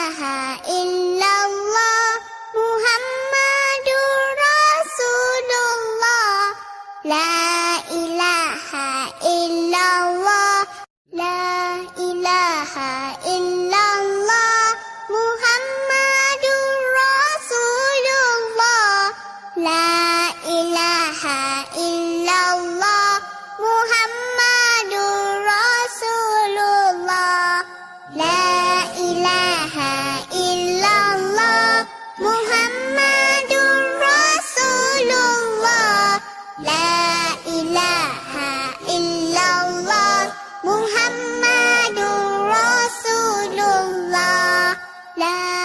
ilaha illallah Muhammadur Rasulullah. La ilaha illallah, la ilaha illallah Muhammadur Rasulullah. La ilaha illallah Muhammadur Rasulullah. La ilaha illallah Muhammadur Rasulullah. La ilaha illallah Muhammadur Rasulullah. La